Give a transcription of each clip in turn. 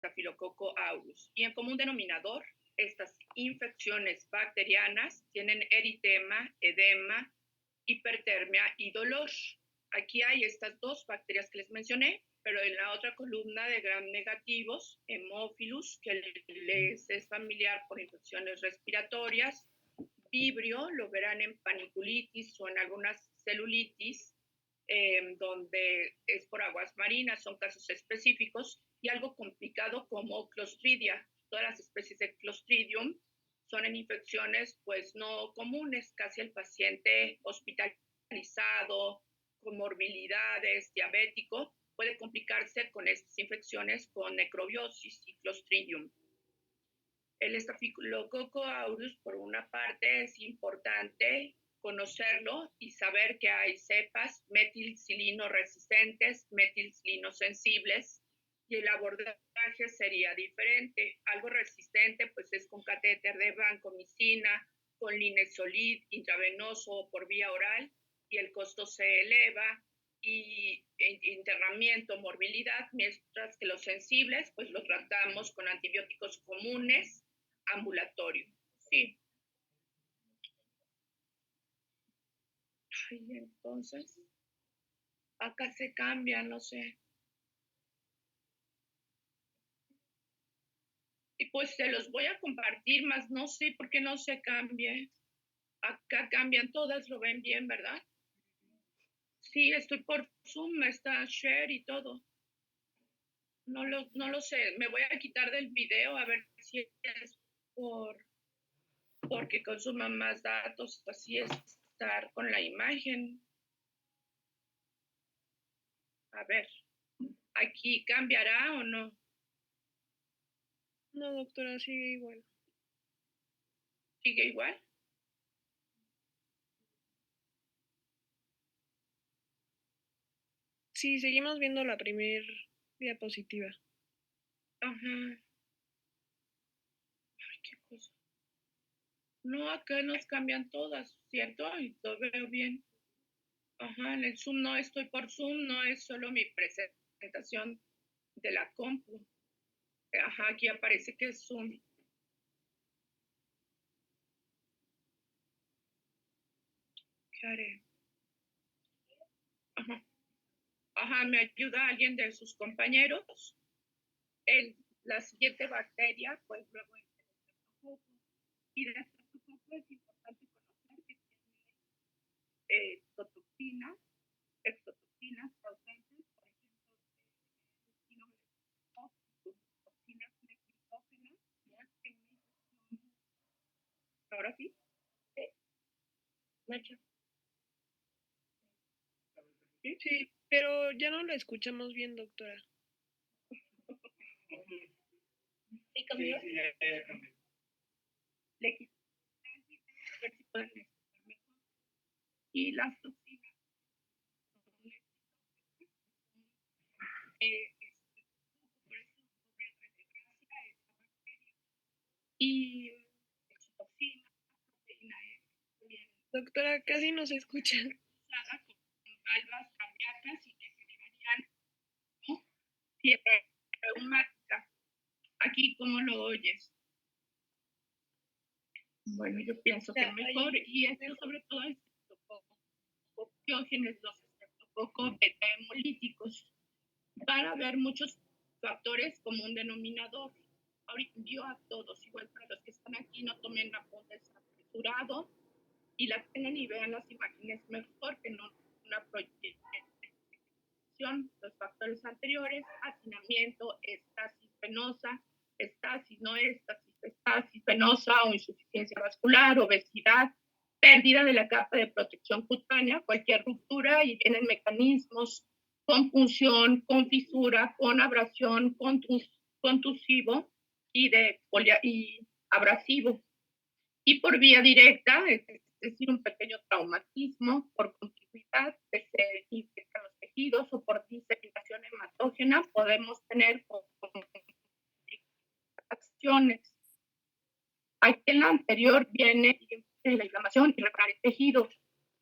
Staphylococcus aureus. Y en común denominador, estas infecciones bacterianas tienen eritema, edema, hipertermia y dolor. Aquí hay estas dos bacterias que les mencioné, pero en la otra columna de gram negativos, Haemophilus, que les es familiar por infecciones respiratorias, Vibrio, lo verán en paniculitis o en algunas celulitis, donde es por aguas marinas, son casos específicos, y algo complicado como Clostridia. Todas las especies de Clostridium son en infecciones pues no comunes, casi el paciente hospitalizado, con morbilidades, diabético, puede complicarse con estas infecciones con necrobiosis y Clostridium. El Staphylococcus aureus, por una parte, es importante conocerlo y saber que hay cepas metilcilino resistentes, metilcilino sensibles, y el abordaje sería diferente. Algo resistente, pues es con catéter de vancomicina, con linezolid intravenoso o por vía oral, y el costo se eleva, y internamiento, morbilidad, mientras que los sensibles, pues los tratamos con antibióticos comunes, ambulatorio. Sí. Ay, entonces, acá se cambia, no sé. Y pues se los voy a compartir, más no sé por qué no se cambie. Acá cambian todas, lo ven bien, ¿verdad? Sí, estoy por Zoom, está share y todo. No lo sé, me voy a quitar del video a ver si es porque consuman más datos, así es estar con la imagen. A ver, ¿aquí cambiará o no? No, doctora, sigue igual. ¿Sigue igual? Sí, seguimos viendo la primer diapositiva. Ajá. Ay, qué cosa. No, acá nos cambian todas, ¿cierto? Y lo veo bien. Ajá, en el Zoom no estoy por Zoom, no es solo mi presentación de la compu. Ajá, aquí aparece que es Zoom. ¿Qué haré? Ajá. Ajá, ¿me ayuda alguien de sus compañeros? La siguiente bacteria, pues luego es el estreptococo. Y de estreptococo es importante conocer que tiene exotoxinas ausentes, por ejemplo, toxinas necrotógenas, que una infección. Ahora sí. Nacho. ¿Sí? Sí, pero ya no la escuchamos bien, doctora. ¿Sí cambió? Sí, ya cambió. Le quité, a ver si pueden escuchar mejor. Y las toxinas por eso sobre relevancia esta bacteria. Y exotoxina, proteína E, también. Doctora, casi no se escucha. Usada con valvas cardíacas y que generarían, ¿no?, fiebre reumática. Aquí, ¿cómo lo oyes? Bueno, yo pienso que mejor, y esto sobre todo es Diógenes, los estreptococos beta hemolíticos. Van a haber muchos factores como un denominador. Ahorita envío a todos, igual para los que están aquí, no tomen apuntes apresurado y la tengan y vean las imágenes mejor que no una proyección. Los factores anteriores, hacinamiento, estasis venosa, estasis, no estasis, estasis venosa o insuficiencia vascular, obesidad, pérdida de la capa de protección cutánea, cualquier ruptura, y vienen mecanismos con punción, con fisura, con abrasión, contusivo y abrasivo. Y por vía directa, es decir, un pequeño traumatismo por continuidad que se infectan los tejidos, o por diseminación hematógena, podemos tener acciones. Aquí en la anterior viene la inflamación y reparar el tejido,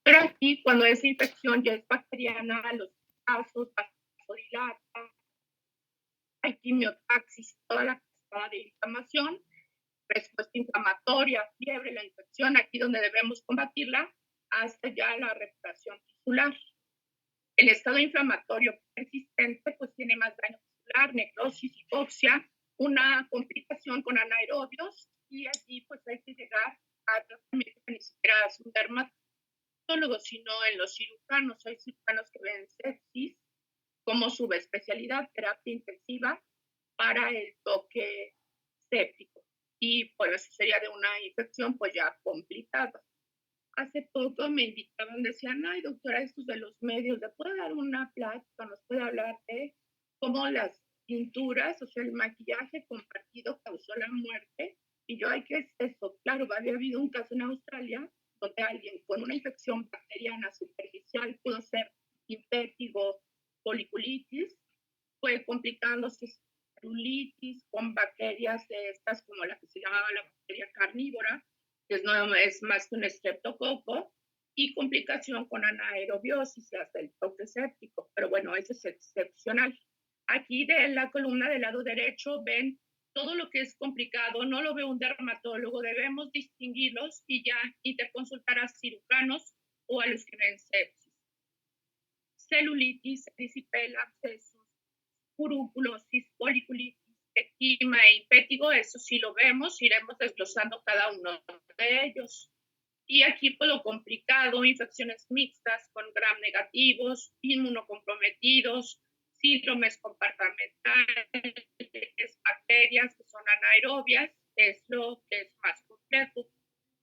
pero aquí cuando esa infección ya es bacteriana, los vasos vasodilatan, hay quimiotaxis, toda la cascada de inflamación, respuesta inflamatoria, fiebre, la infección, aquí donde debemos combatirla, hasta ya la recuperación tisular. El estado inflamatorio persistente pues tiene más daño tisular, necrosis, hipoxia, una complicación con anaerobios y allí pues hay que llegar a tratamiento que ni siquiera es un dermatólogo, sino en los cirujanos. Hay cirujanos que ven sepsis como subespecialidad, terapia intensiva para el toque séptico. Y pues sería de una infección pues ya complicada. Hace poco me invitaban, decían, ay doctora, estos de los medios, ¿le puede dar una plática? ¿Nos puede hablar de cómo las pinturas, o sea, el maquillaje compartido causó la muerte? Y yo, ay, ¿qué es eso? Claro, había habido un caso en Australia donde alguien con una infección bacteriana superficial pudo ser impétigo, policulitis, fue complicándose celulitis con bacterias de estas como la que se llamaba la bacteria carnívora, que no es más que un estreptococo, y complicación con anaerobiosis hasta el toque séptico. Pero bueno, eso es excepcional. Aquí de la columna del lado derecho ven todo lo que es complicado, no lo ve un dermatólogo, debemos distinguirlos y ya interconsultar a cirujanos o a los que ven sepsis. Celulitis, erisipela, abscesos, furúnculosis, policulitis, eczema e impétigo, eso sí lo vemos, iremos desglosando cada uno de ellos. Y aquí pues lo complicado, infecciones mixtas con gram negativos, inmunocomprometidos, síndromes compartimentales, bacterias que son anaerobias, es lo que es más complejo.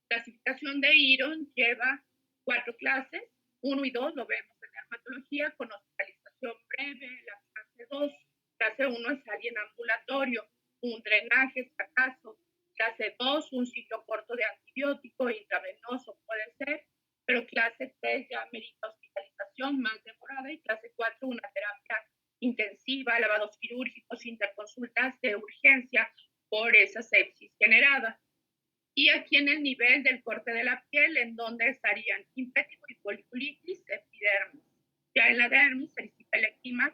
Clasificación de IRON lleva 4 clases, 1 y 2 lo vemos en dermatología con hospitalización breve, la clase 2, clase 1 es alguien ambulatorio, un drenaje, fracaso, clase 2, un ciclo corto de antibiótico, intravenoso puede ser, pero clase 3 ya merita hospitalización más demorada y clase 4 una terapia intensiva, lavados quirúrgicos, interconsultas de urgencia por esa sepsis generada. Y aquí en el nivel del corte de la piel, en donde estarían impétigo y policulitis, epidermis. Ya en la dermis, erisipela,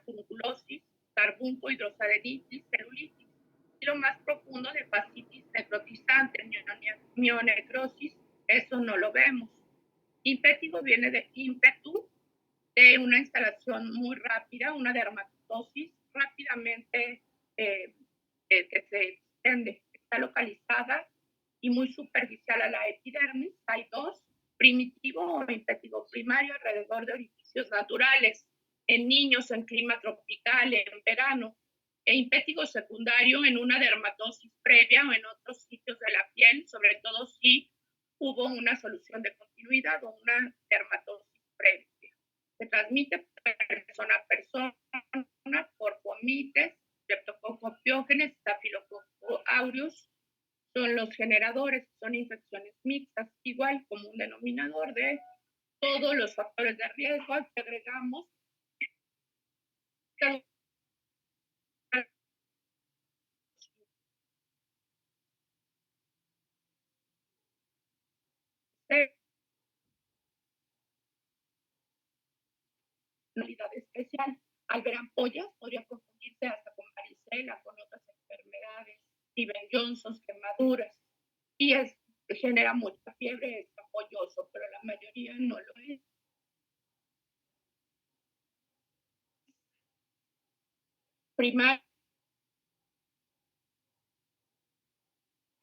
furunculosis, carbunco, hidrosadenitis, celulitis. Y lo más profundo de fascitis necrotizante, mionecrosis, eso no lo vemos. Impétigo viene de ímpetu, de una instalación muy rápida, una dermatosis rápidamente que se extiende, está localizada y muy superficial a la epidermis. Hay dos, primitivo o impétigo primario alrededor de orificios naturales, en niños en clima tropical, en verano, e impétigo secundario en una dermatosis previa o en otros sitios de la piel, sobre todo si hubo una solución de continuidad o una dermatosis previa. Se transmite persona a persona por fomites, Streptococcus pyogenes, Staphylococcus aureus, son los generadores, son infecciones mixtas, igual como un denominador de todos los factores de riesgo al que agregamos unidad especial. Al ver ampollas podría confundirse hasta con varicela, con otras enfermedades, Steven Johnson, quemaduras, y genera mucha fiebre, es ampolloso, pero la mayoría no lo es. Primaria,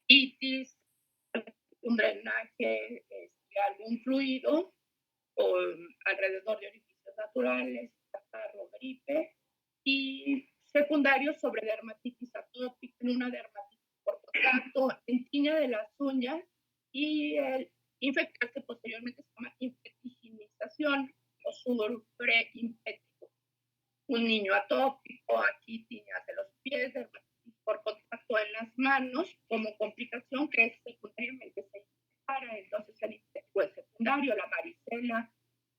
itis, un drenaje, algún fluido o alrededor de orificios naturales, catarro, gripe, y secundarios sobre dermatitis atópica, en una dermatitis por contacto, en tiña de las uñas y el infectarse posteriormente se llama infectiginización o sudor preimpético. Un niño atópico, aquí tiñas de los pies, dermatitis por contacto en las manos, como complicación que es secundariamente se dispara, entonces el infecto es secundario, la varicela,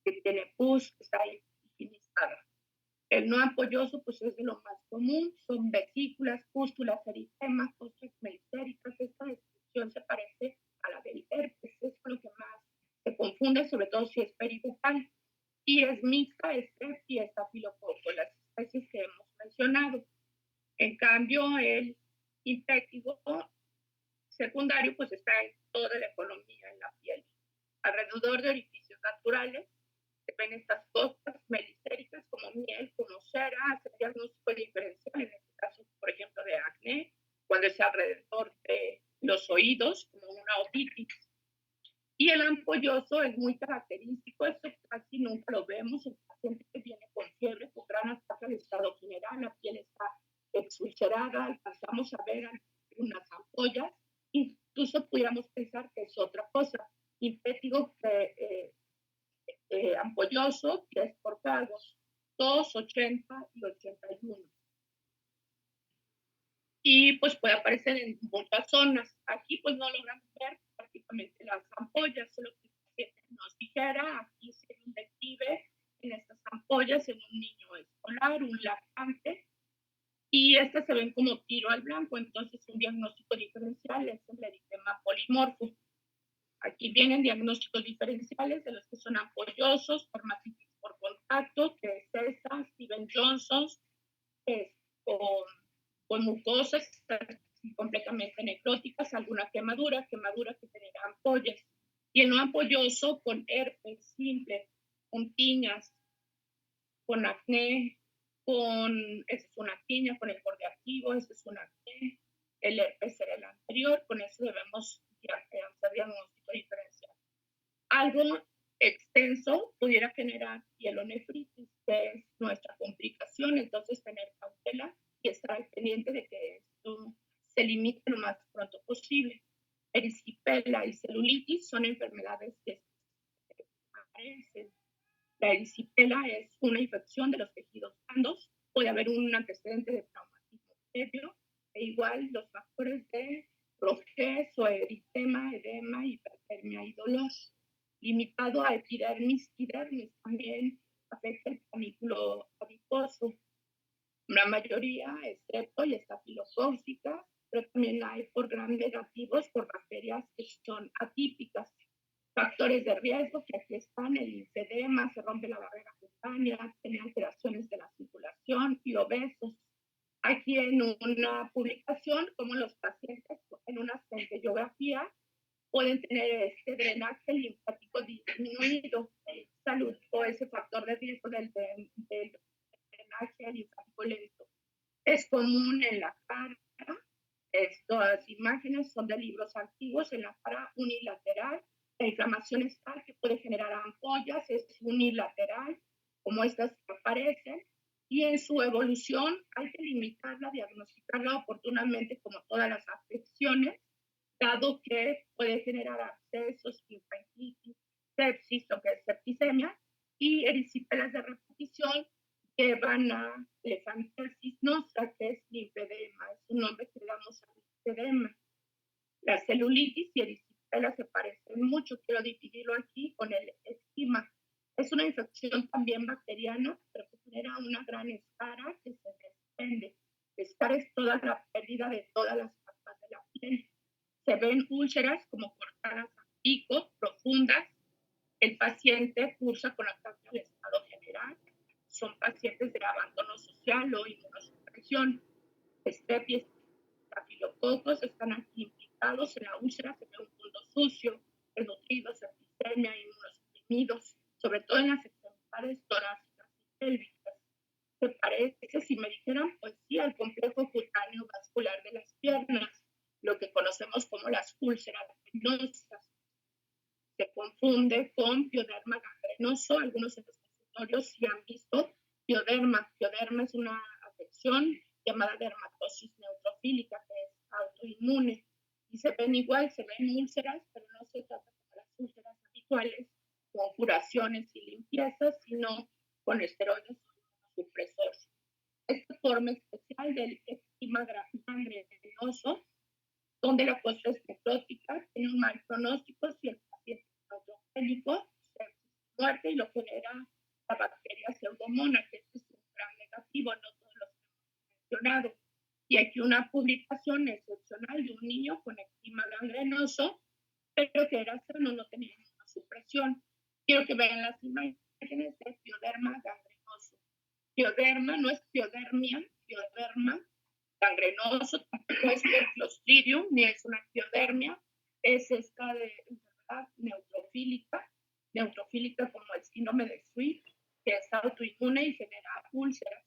que tiene pus, que está higienizada. El no ampolloso, pues es de lo más común, son vesículas, pústulas, eritemas, costras melicéricas. Esta descripción se parece a la del herpes, es lo que más se confunde, sobre todo si es peribucal. Y es mixta, es herpes y estafilococo, las especies que hemos mencionado. En infectivo secundario, pues está en toda la economía, en la piel. Alrededor de orificios naturales se ven estas cosas meliséricas como miel, como cera, hacer diagnóstico diferencial, en este caso, por ejemplo, de acné, cuando es alrededor de los oídos, como una otitis. Y el ampolloso es muy característico, esto casi nunca lo vemos, el paciente que viene con fiebre, con gran ataque de estado general, la piel está exulcerada, alcanzamos a ver unas ampollas, incluso pudiéramos pensar que es otra cosa, impétigo ampolloso, que es por cargos 2, 80 y 81. Y pues puede aparecer en muchas zonas. Aquí pues no logramos ver prácticamente las ampollas, solo que nos dijera, aquí se un declive en estas ampollas en un niño escolar, un lactante, y estas se ven como tiro al blanco, entonces un diagnóstico diferencial es el eritema polimorfo. Aquí vienen diagnósticos diferenciales de los que son ampollosos, dermatitis por contacto, que es esa, Steven Johnson, es con mucosas completamente necróticas, alguna quemadura que genera ampollas. Y el no ampolloso con herpes simple, con tiñas, con acné, esa es una tiña, con el borde activo, ese es un acné, el herpes era el anterior, con eso debemos hacer diagnóstico diferencial. Algo extenso pudiera generar pielonefritis, que es nuestra complicación, entonces tener cautela y estar al pendiente de que esto se limite lo más pronto posible. Erisipela y celulitis son enfermedades que aparecen. La erisipela es una infección de los tejidos blandos, puede haber un antecedente de traumatismo previo, e igual los factores de rojez o eritema, edema, hipertermia y dolor. Limitado a epidermis y dermis, también afecta el panículo adiposo. La mayoría es strepto y estafilocócica, pero también hay por gram negativos por bacterias que son atípicas. Factores de riesgo que aquí están: el linfedema, se rompe la barrera cutánea, tiene alteraciones de la circulación y obesos. Aquí en una publicación, como los pacientes en una centellografía pueden tener este drenaje linfático disminuido, salud, o ese factor de riesgo del drenaje linfático lento. Es común en la cara. Estas imágenes son de libros antiguos en la cara unilateral. La inflamación es tal que puede generar ampollas, es unilateral, como estas que aparecen, y en su evolución hay que limitarla, diagnosticarla oportunamente como todas las afecciones, dado que puede generar abscesos, gingivitis, sepsis, lo que es septicemia, y erisipelas de repetición que van a lefantiasis nosa, que es linfedema, es un nombre que le damos a linfedema. La celulitis y erisipelas se parecen mucho, quiero dividirlo aquí con el eczema. Es una infección también bacteriana, pero que genera una gran escara que se desprende. Escara es toda la pérdida de todas las capas de la piel. Se ven úlceras como cortadas a pico, profundas. El paciente cursa con ataque al estado general. Son pacientes de abandono social o inmunosupresión. Staph y estafilococos están aquí implicados. En la úlcera se ve un punto sucio, desnutridos, septicemia, inmunosuprimidos, sobre todo en las extremidades torácicas y pélvicas. Se parece, si me dijeran, pues sí, al complejo cutáneo vascular de las piernas, lo que conocemos como las úlceras venosas. Se confunde con pioderma gangrenoso. Algunos de los consultorios sí han visto pioderma. Pioderma es una afección llamada dermatosis neutrofílica, que es autoinmune. Y se ven igual, se ven úlceras, pero no se trata como las úlceras habituales, con curaciones y limpiezas, sino con esteroides supresores. Esta forma especial del eczema gangrenoso, donde la cosa es necrótica, tiene un mal pronóstico si el paciente es neutrógenico, se muerte, y lo genera la bacteria pseudomonas, que es un gran negativo, no todos los que hemos mencionado. Y aquí una publicación excepcional de un niño con eczema gangrenoso, pero que era sano, no tenía ninguna supresión. Quiero que vean las imágenes de pioderma gangrenoso. Pioderma no es piodermia, pioderma gangrenoso, tampoco es por Clostridium, ni es una piodermia, es esta de enfermedad neutrofílica como el síndrome de Swift, que es autoinmune y genera úlceras.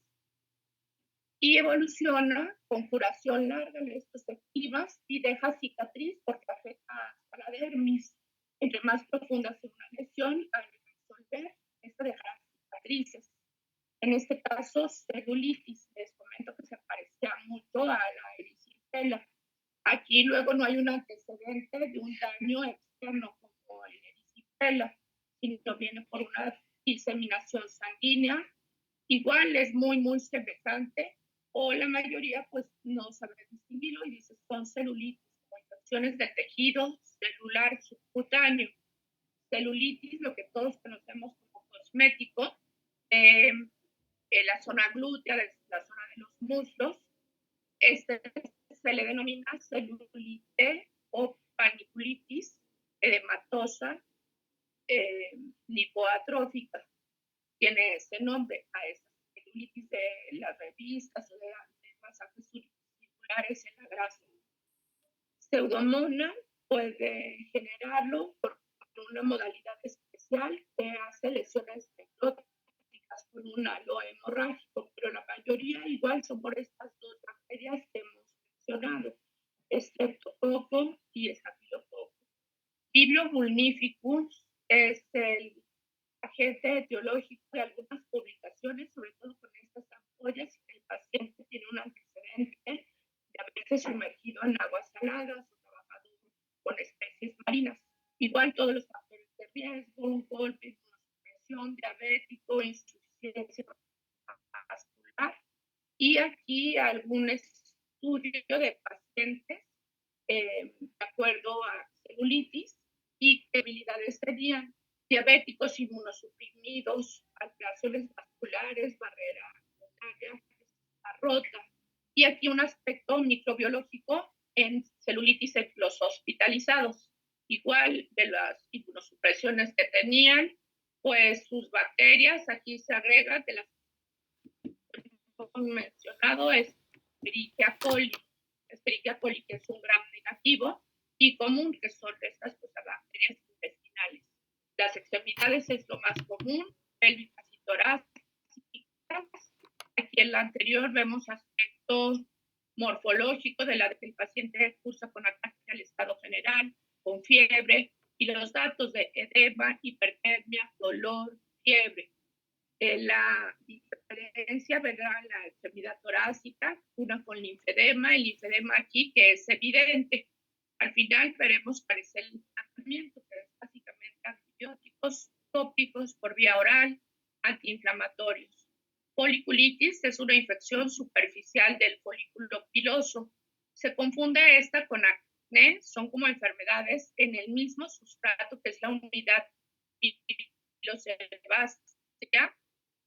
Y evoluciona con curación larga de estas activas y deja cicatriz porque afecta a la dermis. Entre más profunda sea una lesión, al resolver, esto dejará cicatrices. En este caso, celulitis. Les comento que se parecía mucho a la erisipela. Aquí luego no hay un antecedente de un daño externo como el erisipela, sino viene por una diseminación sanguínea. Igual es muy semejante, o la mayoría pues no sabe distinguirlo y dice son celulitis, como infecciones de tejido celular subcutáneo. Celulitis, lo que todos conocemos como cosmético, en la zona glútea, la zona de los muslos, se le denomina celulite o paniculitis edematosa lipoatrófica. Tiene ese nombre a esa celulitis de las revistas o de masajes circulares en la grasa. Pseudomonas puede generarlo por una modalidad especial que hace lesiones necróticas con un halo hemorrágico, pero la mayoría igual son por estas dos bacterias que hemos mencionado, Streptococcus y Staphylococcus. Vibrio vulnificus es el agente etiológico de algunas publicaciones, sobre todo con estas ampollas, si el paciente tiene un antecedente de haberse sumergido en aguas saladas o trabajado con especies marinas. Igual todos los factores de riesgo, golpe, inmunosupresión, diabético, insuficiencia vascular. Y aquí algún estudio de pacientes de acuerdo a celulitis y qué habilidades tenían: diabéticos inmunosuprimidos, alteraciones vasculares, barrera inmunitaria rota. Y aquí un aspecto microbiológico en celulitis en los hospitalizados. Igual de las inmunosupresiones que tenían, pues sus bacterias, aquí se agregan de las que mencionado, es Escherichia coli. Escherichia coli, que es un gram negativo y común, que son estas pues, bacterias intestinales. Las extremidades es lo más común, pélvicas y torácicas. Aquí en la anterior vemos aspecto morfológico de la que el paciente cursa con ataque al estado general, con fiebre, y los datos de edema, hipertermia, dolor, fiebre. La diferencia vendrá en la extremidad torácica, una con linfedema, el linfedema aquí que es evidente. Al final veremos cuál es el tratamiento, que es básicamente antibióticos tópicos por vía oral, antiinflamatorios. Foliculitis es una infección superficial del folículo piloso. Se confunde esta con acné, son como enfermedades en el mismo sustrato que es la unidad pilosebácea,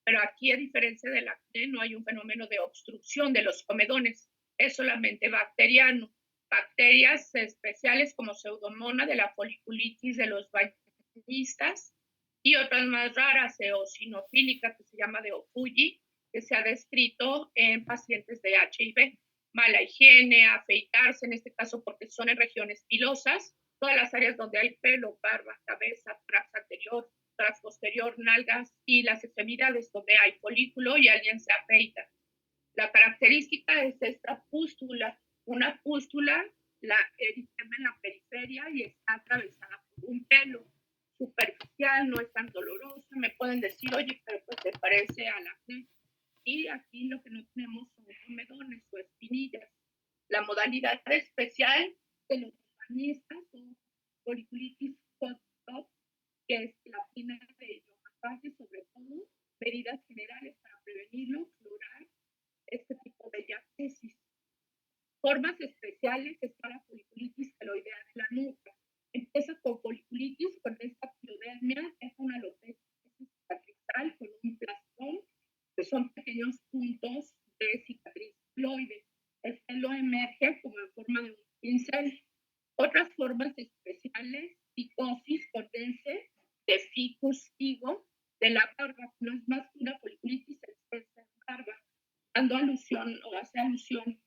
pero aquí, a diferencia del acné, no hay un fenómeno de obstrucción de los comedones, es solamente bacteriano. Bacterias especiales como Pseudomonas de la foliculitis de los bañistas y otras más raras, eosinofílica, que se llama de Ofuji, que se ha descrito en pacientes de HIV. Mala higiene, afeitarse, en este caso porque son en regiones pilosas, todas las áreas donde hay pelo, barba, cabeza, tras anterior, tras posterior, nalgas y las extremidades donde hay folículo y alguien se afeita. La característica es esta pústula, una pústula, la eritema en la periferia y está atravesada por un pelo superficial, no es tan dolorosa. Me pueden decir, oye, pero pues te parece a la acné. Y aquí lo que no tenemos son comedones o espinillas. La modalidad especial de los bañistas o foliculitis hot, que es la pina de hidromasaje, sobre todo, medidas generales para prevenirlo, florar este tipo de diátesis. Formas especiales está la foliculitis keloidea de la nuca. Empieza con foliculitis, con esta piodermia, es una alopecia cicatrizal con un plastón, que son pequeños puntos de cicatriz keloide. El pelo emerge como en forma de un pincel. Otras formas especiales, psicosis cordense, de ficus higo, de la barba, no es más que una foliculitis expresa en barba, dando alusión o hace alusión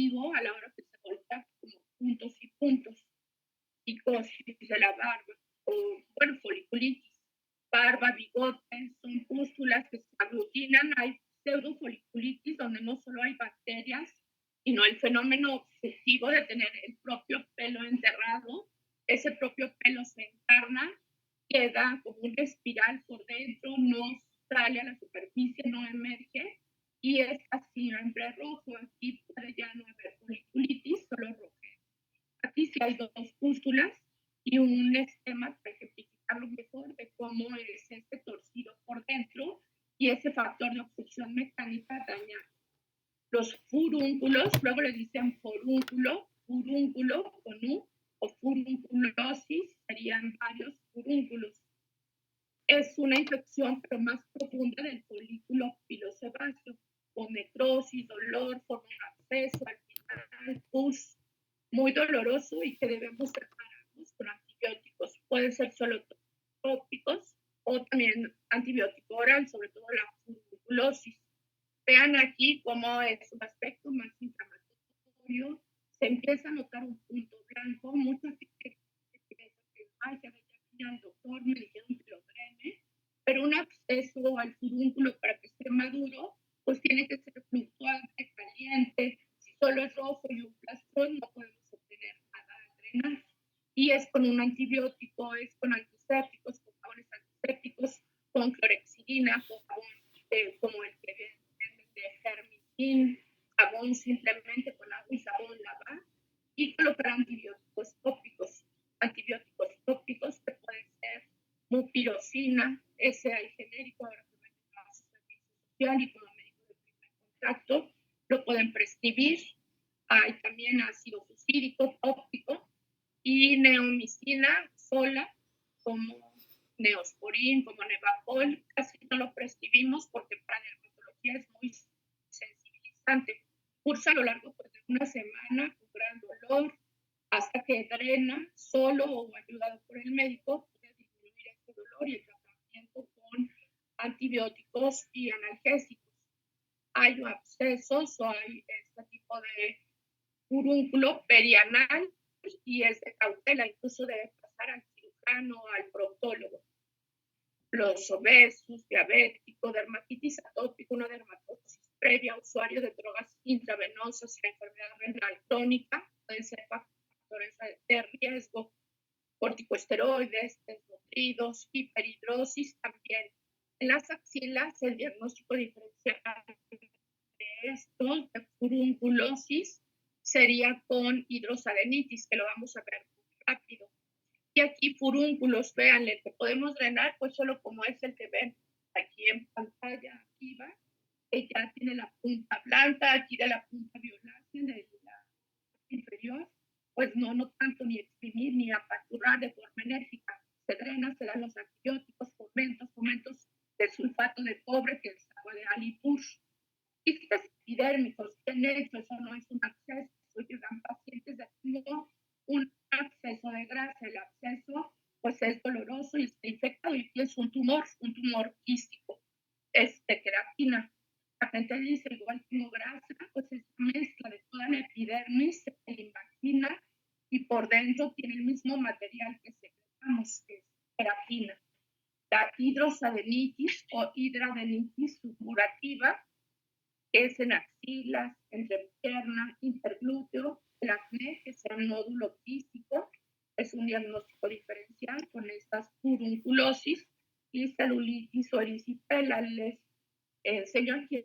contigo a la hora que se golpea como puntos y puntos. Psicosis de la barba, o bueno, foliculitis, barba, bigote, son pústulas que se aglutinan. Hay pseudofoliculitis donde no solo hay bacterias, sino el fenómeno obsesivo de tener el propio pelo enterrado. Ese propio pelo se encarna, queda como una espiral por dentro, no sale a la superficie, no emerge, y es siempre rojo. Aquí puede ya no haber foliculitis, solo rojo. Aquí sí hay dos pústulas y un esquema para ejemplificarlo mejor de cómo es este torcido por dentro y ese factor de obstrucción mecánica daña los furúnculos. Luego le dicen furúnculo con U, o furunculosis, serían varios furúnculos. Es una infección, pero más profunda del folículo pilosebáceo, con necrosis, dolor, forma un absceso al final, pus, muy doloroso y que debemos separarnos con antibióticos. Pueden ser solo tópicos o también antibiótico oral, sobre todo la furunculosis. Vean aquí cómo es un aspecto más inflamatorio. Se empieza a notar un punto blanco. Mucha gente piensa que ya el doctor me dijeron que lo drene, pero un absceso al furúnculo para que esté maduro, pues tiene que ser fluctuante, caliente. Si solo es rojo y un plastrón, no podemos obtener nada al drenar. Y es con un antibiótico, es con antisépticos, con jabones antisépticos, con clorexidina, con jabón como el que venden de Germisin, jabón simplemente con agua y jabón lavar, y colocar antibióticos tópicos. Antibióticos tópicos que pueden ser mupirocina, ese hay genérico, ahora que venden a su servicio social y como médico de primer contacto, lo pueden prescribir. Hay también ácido fusídico tópico y neomicina sola, como Neosporin, como Nevapol. Casi no lo prescribimos porque para dermatología es muy sensibilizante. Cursa a lo largo pues, de una semana con gran dolor, hasta que drena solo o ayudado por el médico, puede disminuir este dolor y el tratamiento con antibióticos y analgésicos. Hay abscesos o hay este tipo de furúnculo perianal y es de cautela, incluso debe pasar al cirujano o al proctólogo. Los obesos, diabéticos, dermatitis atópica, una dermatosis previa, usuario de drogas intravenosas, la enfermedad renal crónica, pueden ser factores de riesgo, corticosteroides, desnutridos, hiperhidrosis también. En las axilas, el diagnóstico diferencial de estos, de furunculosis, sería con hidrosadenitis, que lo vamos a ver muy rápido. Y aquí furúnculos, véanle, que podemos drenar, pues solo como es el que ven aquí en pantalla arriba, que ya tiene la punta blanca, aquí de la punta violácea, de la inferior, pues no tanto ni exprimir ni apachurrar de forma enérgica. Se drena, se dan los antibióticos, fomentos de sulfato de cobre, que es agua de Alipush. Quistes epidérmicos, bien hecho, eso no es un absceso, llegan pacientes de un absceso de grasa. El absceso pues es doloroso y está infectado y es un tumor quístico, es de queratina. La gente dice, igual tengo grasa, pues es una mezcla de toda la epidermis, se le imagina, y por dentro tiene el mismo material que secretamos, que es queratina. La hidrosadenitis o hidradenitis submurativa, que es en axilas, entrepierna, interglúteo, el acné, que es un nódulo quístico, es un diagnóstico diferencial con estas furunculosis y celulitis o erisipela. Les enseño aquí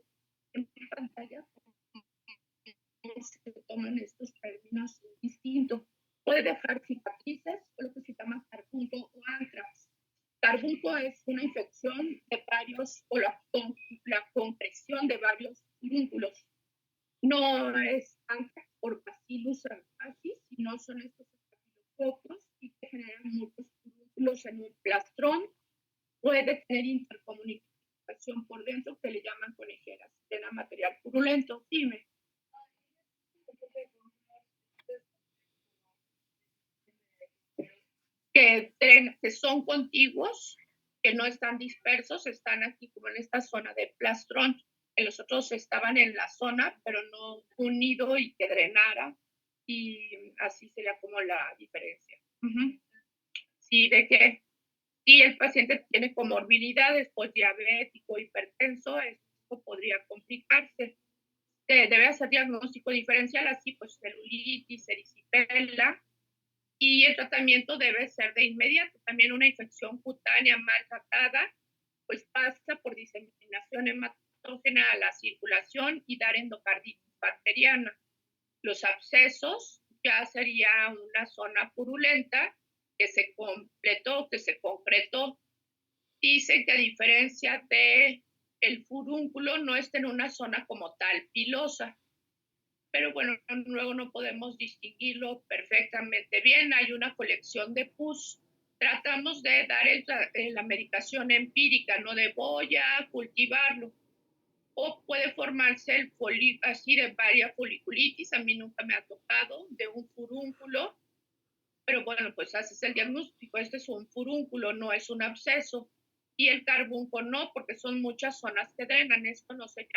en pantalla cómo se toman estos términos distintos. Puede dejar cicatrices, o lo que se llama carbunco o antrax. Carbunco es una infección de varios, o la compresión de varios furúnculos. No es antrax por Bacillus anthracis, sino son estos estafilococos y que generan muchos furúnculos en un plastrón. Puede tener intercomunicación por dentro que le llaman conejeras, tiene material purulento. Dime. Que son contiguos, que no están dispersos, están aquí como en esta zona de plastrón. los otros estaban en la zona, pero no unido y que drenara, y así sería como la diferencia. Sí, de que si el paciente tiene comorbilidades, pues diabético, hipertenso, esto podría complicarse. Debe hacer diagnóstico diferencial, así pues celulitis, erisipela, y el tratamiento debe ser de inmediato. También una infección cutánea mal tratada, pues pasa por diseminación hematógena a la circulación y dar endocarditis bacteriana. Los abscesos ya sería una zona purulenta que se completó, que se concretó. Dicen que a diferencia de el furúnculo no está en una zona como tal pilosa, pero bueno, luego no podemos distinguirlo perfectamente bien. Hay una colección de pus. Tratamos de dar la medicación empírica, no de voy a cultivarlo. O puede formarse el así de varias foliculitis. A mí nunca me ha tocado de un furúnculo, pero bueno, pues haces el diagnóstico. Este es un furúnculo, no es un absceso. Y el carbunco no, porque son muchas zonas que drenan. Esto no se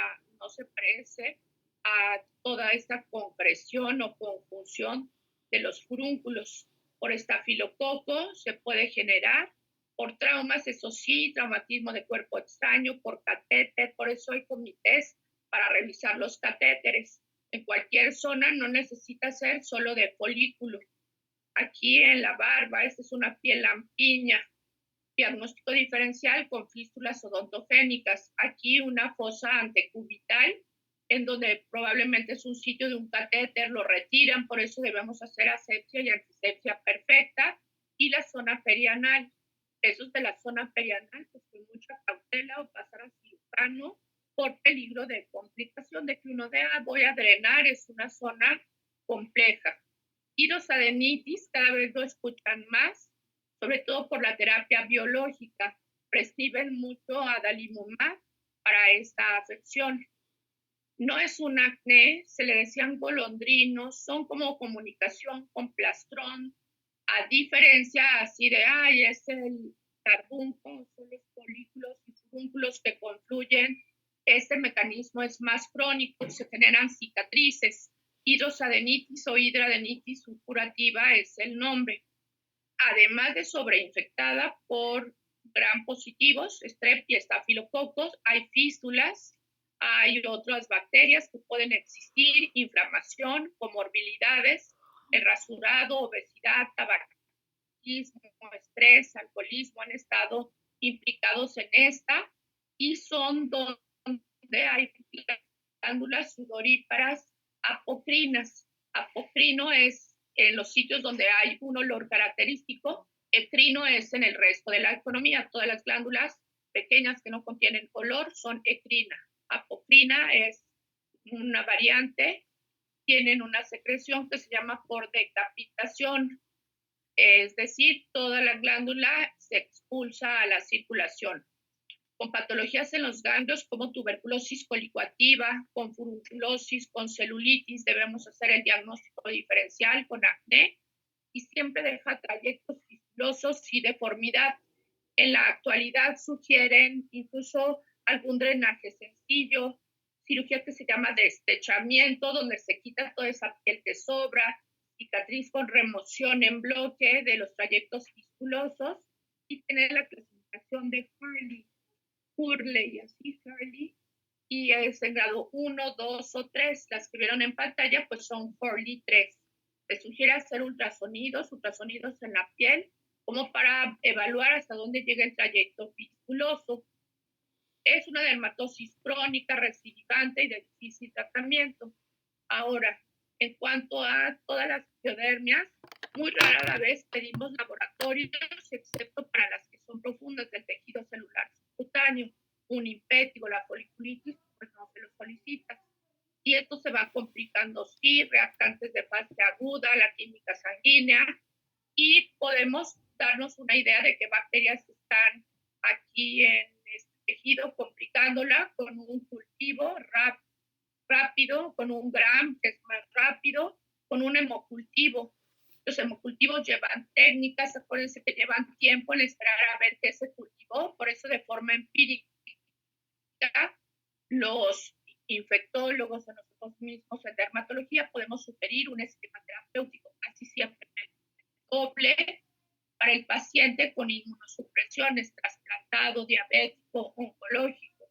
parece a toda esta concreción o conjunción de los furúnculos. Por estafilococo se puede generar, por traumas, eso sí, traumatismo de cuerpo extraño, por catéter, por eso hay comités para revisar los catéteres. En cualquier zona no necesita ser solo de folículo. Aquí en la barba, esta es una piel lampiña, diagnóstico diferencial con fístulas odontogénicas. Aquí una fosa antecubital, en donde probablemente es un sitio de un catéter, lo retiran, por eso debemos hacer asepsia y antisepsia perfecta. Y la zona perianal, eso es de la zona perianal, pues con mucha cautela o pasar a cirujano por peligro de complicación, de que uno vea, voy a drenar, es una zona compleja. Hidrosadenitis, cada vez lo escuchan más, sobre todo por la terapia biológica. Prescriben mucho adalimumab para esta afección. No es un acné, se le decían golondrinos, son como comunicación con plastrón, a diferencia así de, ay, es el carbunco, son los folículos y furúnculos que confluyen. Este mecanismo es más crónico, se generan cicatrices. Hidrosadenitis o hidradenitis supurativa es el nombre. Además de sobreinfectada por gram positivos, strep y estafilococos, hay fístulas, hay otras bacterias que pueden existir, inflamación, comorbilidades, el rasurado, obesidad, tabaquismo, estrés, alcoholismo han estado implicados en esta, y son donde hay glándulas sudoríparas apocrinas. Apocrino es en los sitios donde hay un olor característico, ecrino es en el resto de la economía. Todas las glándulas pequeñas que no contienen olor son ecrina. Apocrina es una variante, tienen una secreción que se llama por decapitación, es decir, toda la glándula se expulsa a la circulación. Con patologías en los ganglios como tuberculosis colicoactiva, con furunculosis, con celulitis, debemos hacer el diagnóstico diferencial con acné, y siempre deja trayectos fistulosos y deformidad. En la actualidad sugieren incluso algún drenaje sencillo, cirugía que se llama destechamiento, donde se quita toda esa piel que sobra, cicatriz con remoción en bloque de los trayectos fistulosos, y tener la clasificación de Hurley, así Hurley, y es en grado 1, 2 o 3. Las que vieron en pantalla pues son Hurley 3. Se sugiere hacer ultrasonidos en la piel, como para evaluar hasta dónde llega el trayecto fistuloso. Es una dermatosis crónica, recidivante y de difícil tratamiento. Ahora, en cuanto a todas las piodermias, muy rara vez pedimos laboratorios, excepto para las que son profundas del tejido celular subcutáneo. Un impétigo, la foliculitis, pues no se lo solicita. Y esto se va complicando, sí, reactantes de fase aguda, la química sanguínea, y podemos darnos una idea de qué bacterias están aquí en este tejido, complicándola con un cultivo rápido, con un gram que es más rápido, con un hemocultivo. Los hemocultivos llevan técnicas, acuérdense que llevan tiempo en esperar a ver qué se cultivó, por eso de forma empírica Los infectólogos o nosotros mismos en dermatología podemos sugerir un esquema terapéutico casi siempre doble para el paciente con inmunosupresiones, trasplantado, diabético, oncológico.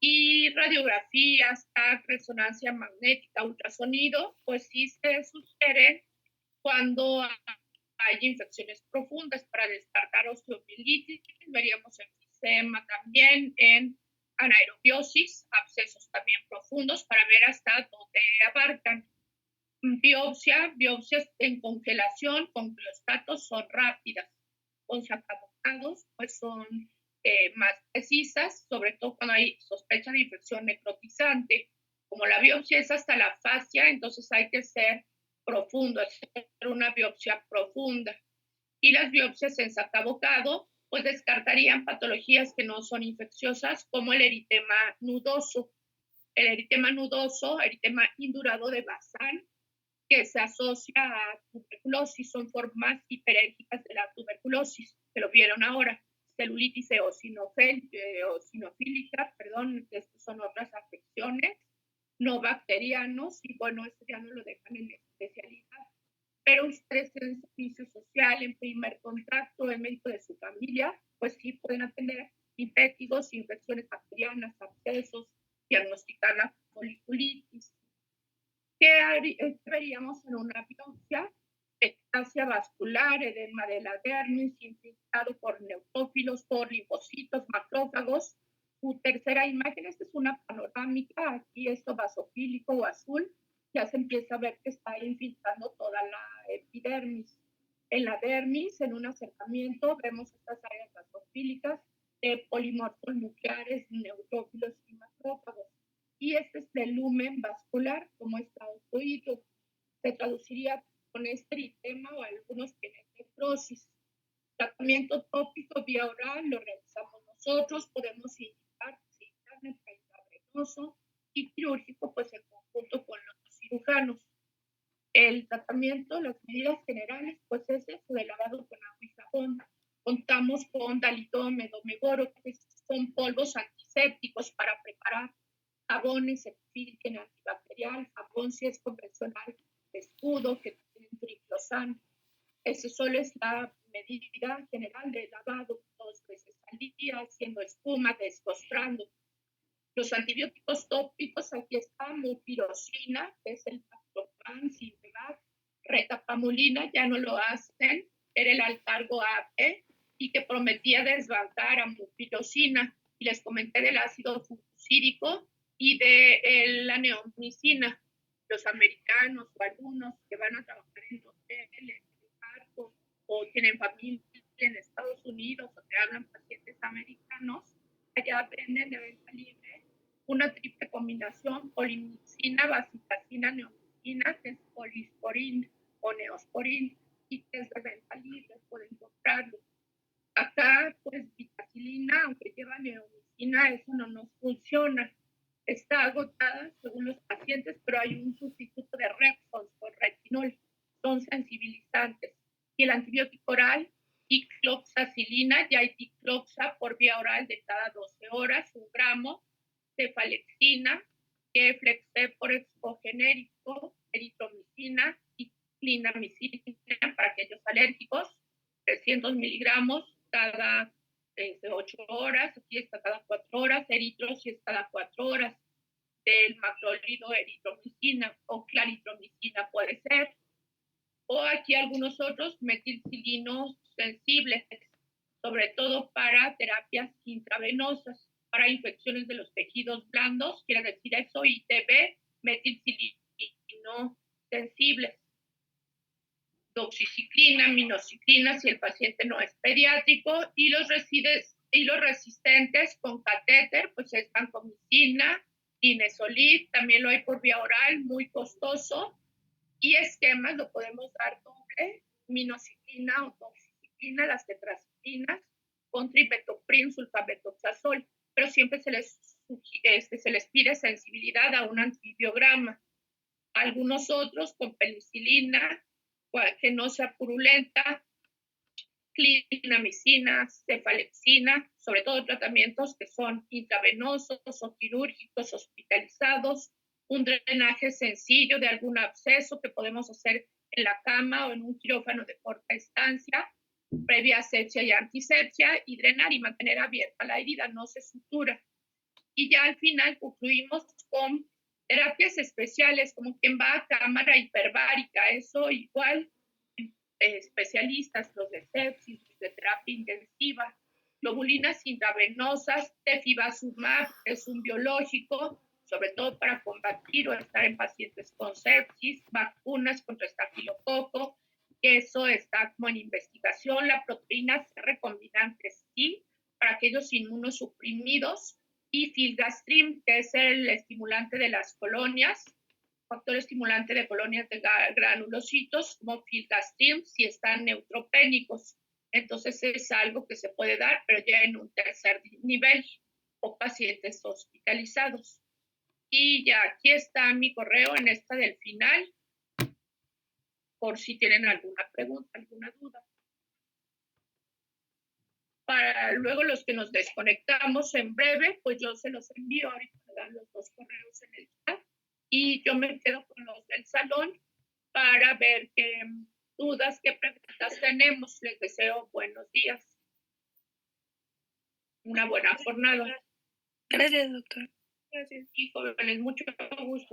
Y radiografías, TAC, resonancia magnética, ultrasonido, pues sí se sugieren cuando hay infecciones profundas para descartar osteomielitis. Veríamos enfisema también, en anaerobiosis, abscesos también profundos para ver hasta dónde abarcan. Biopsias en congelación con criostatos son rápidas. Con sacabocados, pues son más precisas, sobre todo cuando hay sospecha de infección necrotizante. Como la biopsia es hasta la fascia, entonces hay que ser profundo, hacer una biopsia profunda. Y las biopsias en sacabocado, pues descartarían patologías que no son infecciosas, como el eritema nudoso. El eritema nudoso, eritema indurado de Bazán, que se asocia a tuberculosis, son formas hiperérgicas de la tuberculosis, que lo vieron ahora, celulitis eosinofílica, perdón, estas son otras afecciones, no bacterianos, y bueno, esto ya no lo dejan en especialidad. Pero ustedes en servicio social, en primer contacto, el médico de su familia, pues sí pueden atender infectivos, infecciones bacterianas, abscesos, diagnosticar la foliculitis. ¿Qué veríamos en una biopsia? Ectasia vascular, edema de la dermis, infiltrado por neutrófilos, por linfocitos, macrófagos. Su tercera imagen, esta es una panorámica, aquí esto basofílico o azul, ya se empieza a ver que está infiltrando toda la epidermis. En la dermis, en un acercamiento, vemos estas áreas basofílicas de polimorfos nucleares, neutrófilos y macrófagos. Y este es el lumen vascular, como está ocluido. Se traduciría con este eritema o algunos tienen necrosis. Tratamiento tópico vía oral lo realizamos nosotros, podemos indicar intravenoso y quirúrgico, pues en conjunto con los cirujanos. El tratamiento, las medidas generales, pues es eso de lavado con agua y jabón. Contamos con dalitol, medomegoro, que son polvos antisépticos para preparar jabones, exfoliante antibacterial, jabón si es convencional, escudo, que tienen triclosan. Eso solo es la medida general de lavado 2 veces al día, haciendo espuma, descostrando. Los antibióticos tópicos, aquí está mupirocina, que es el Paclopan, Sintevac, retapamulina, ya no lo hacen, era el Alcargo AP, y que prometía desbancar a mupirocina. Y les comenté del ácido fucosídico y de la neomicina. Los americanos o algunos que van a trabajar en hoteles, en barcos, o tienen familia en Estados Unidos, o te hablan pacientes americanos, allá aprenden de venta libre una triple combinación, polimicina, bacitacina, neomicina, que es polisporin o neosporin, y que es de venta libre, pueden comprarlo. Acá, pues, vitacilina, aunque lleva neomicina, eso no nos funciona. Está agotada según los pacientes, pero hay un sustituto de Repsol con retinol, son sensibilizantes. Y el antibiótico oral, dicloxacilina, ya hay dicloxa por vía oral de cada 12 horas, 1 gramo, cefalexina, Geflex por expogenérico, eritromicina y clindamicina para aquellos alérgicos, 300 miligramos cada 8 horas, aquí está cada 4 horas, eritrosis cada 4 horas, del macrólido eritromicina o claritromicina puede ser, o aquí algunos otros metilcilinos sensibles, sobre todo para terapias intravenosas, para infecciones de los tejidos blandos, quiere decir eso, ITB, metilcilino sensibles. Doxiciclina, minociclina si el paciente no es pediátrico, y los resistentes con catéter, pues es vancomicina, linezolid, también lo hay por vía oral, muy costoso, y esquemas lo podemos dar doble, minociclina o doxiciclina, las tetraciclinas, con tribetoprim, sulfabetoxazol, pero siempre se les pide sensibilidad a un antibiograma. Algunos otros con penicilina, que no sea purulenta, clindamicina, cefalexina, sobre todo tratamientos que son intravenosos o quirúrgicos hospitalizados, un drenaje sencillo de algún absceso que podemos hacer en la cama o en un quirófano de corta estancia, previa asepsia y antisepsia, y drenar y mantener abierta la herida, no se sutura. Y ya al final concluimos con terapias especiales, como quien va a cámara hiperbárica, eso igual, especialistas, los de sepsis, de terapia intensiva, globulinas intravenosas, tefibazumab, es un biológico, sobre todo para combatir o estar en pacientes con sepsis, vacunas contra estafilococo, que eso está como en investigación, la proteína C recombinante sí, para aquellos inmunosuprimidos, y filgastrim, que es el estimulante de las colonias, factor estimulante de colonias de granulocitos, como filgastrim, si están neutropénicos. Entonces es algo que se puede dar, pero ya en un tercer nivel o pacientes hospitalizados. Y ya aquí está mi correo en esta del final, por si tienen alguna pregunta, alguna duda. Para luego los que nos desconectamos en breve, pues yo se los envío, ahorita me dan los dos correos en el chat, y yo me quedo con los del salón para ver qué dudas, qué preguntas tenemos. Les deseo buenos días, una buena jornada. Gracias, doctor. Gracias. Y jóvenes, mucho gusto.